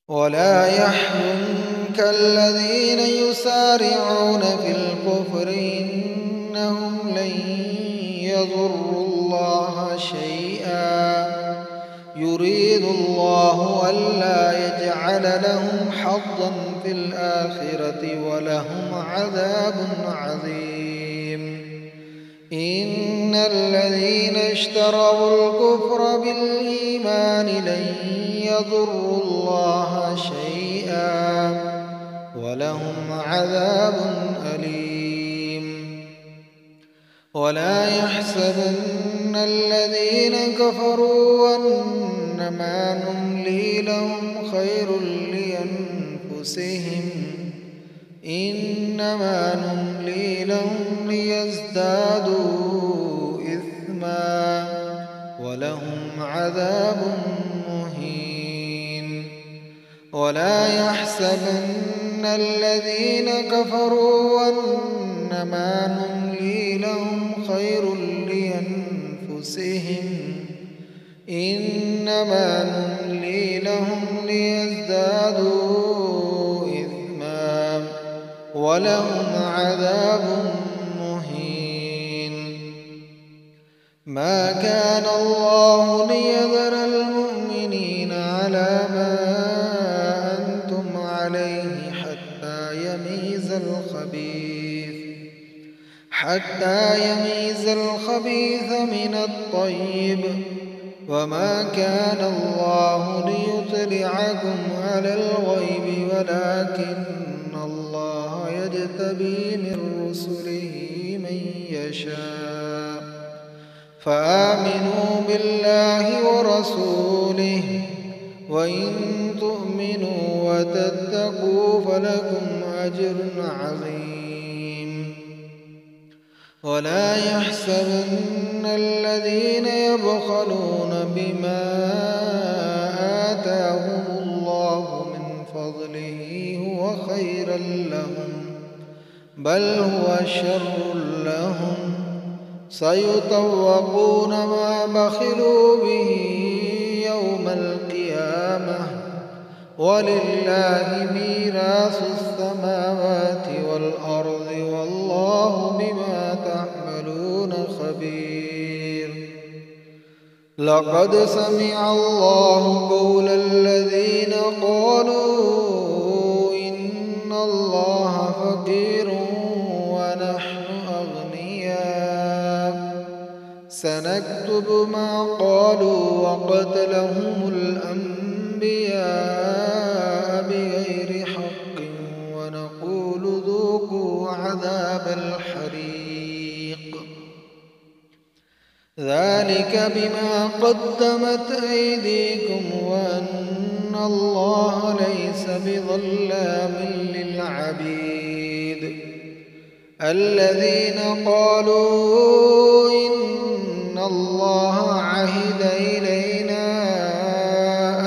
ولا يحزنك الذين يسارعون في الكفر إنهم لن يضروا الله شيئا يريد الله ألا يجعل لهم حظا في الآخرة ولهم عذاب عظيم. إن الذين اشتروا الكفر بالإيمان لن يضروا الله شيئا ولهم عذاب أليم. ولا يحسبن الذين كفروا أنما نملي لهم خير لأنفسهم إنما نملي لهم ليزدادوا إثما ولهم عذاب مهين. ولا يحسبن الذين كفروا أنما نملي لهم خير لأنفسهم إنما نملي لهم ليزدادوا إثما ولهم عذاب مهين. ما كان الله ليذر المؤمنين على ما أنتم عليه حتى يميز الخبيث من الطيب وما كان الله ليطلعكم على الغيب ولكن الله يجتبي من رسله من يشاء فآمنوا بالله ورسوله وإن تؤمنوا وتتقوا فلكم أجر عظيم. ولا يحسبن الذين يبخلون بما آتاهم الله من فضله هو خيرا لهم بل هو شر لهم سيطوقون ما بخلوا به يوم القيامة ولله ميراث السماوات والأرض والله بما تعملون خبير. لقد سمع الله قول الذين قالوا إن الله فقير ونحن أغنياء سنكتب ما قالوا وقتلهم الأنبياء بغير حق ونقول ذوقوا عذاب الحريق ذلك بما قدمت أيديكم وأن الله ليس بظلام للعبيد. الذين قالوا إن الله عهد إلينا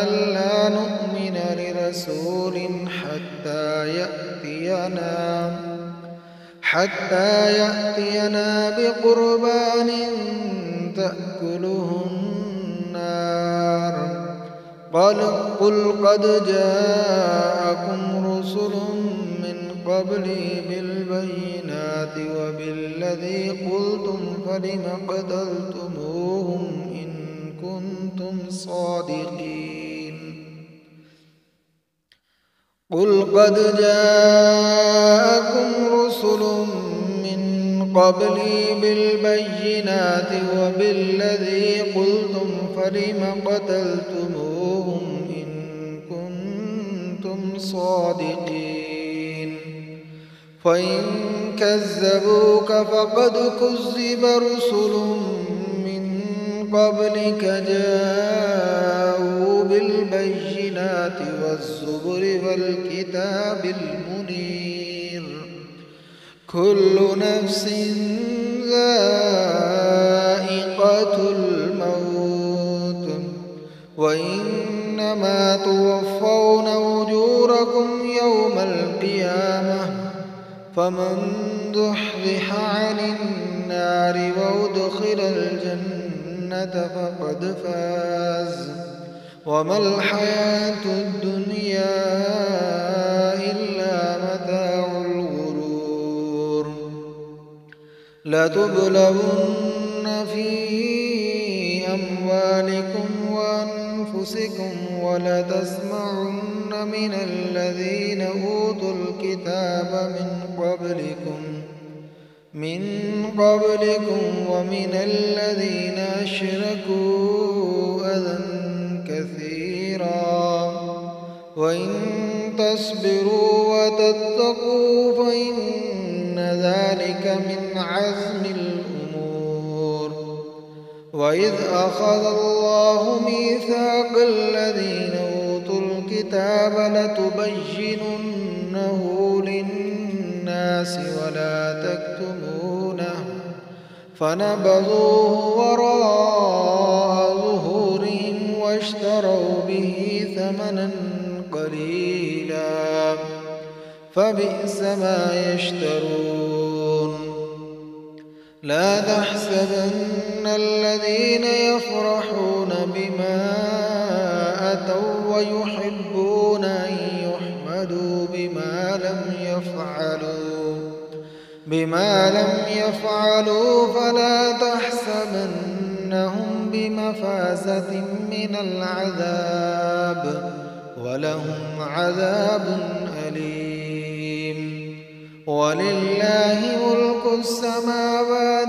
ألا نؤمن لرسول حتى يأتينا بقربان تأكله النار قل قد جاءكم رسل من قبلي بالبينات وبالذي قلتم فلم قتلتموهم إن كنتم صادقين. قل قد جاءكم رسل من قبلي بالبينات وبالذي قلتم فلم قتلتموهم إن كنتم صادقين. فإن كذبوك فقد كذب رسل من قبلك جاءوا بالبينات والزبر والكتاب المنير كل نفس ذائقة الموت وإنما توفون أجوركم يوم القيامة فمن زحزح عن النار وأدخل الجنة فقد فاز وما الحياة الدنيا الدنيا إلا متاع الغرور لتبلون في أموالكم وأنفسكم ولتسمعن من الذين أوتوا الكتاب من قبلكم ومن الذين أشركوا أذى كثيرا وإن تصبروا وتتقوا فإن ذلك من عزم الأمور وإذ أخذ الله ميثاق الذين أوتوا الكتاب لتبيننه للناس ولا تكتمونه فنبذوه وراء ظهورهم واشتروا به ثمنا قليلا فبئس ما يشترون لا تحسبن الذين يفرحون بما أتوا ويحبون أن يحمدوا بما لم يفعلوا فلا تحسبنهم بمفازة من العذاب ولهم عذاب أليم ولله ملك السماوات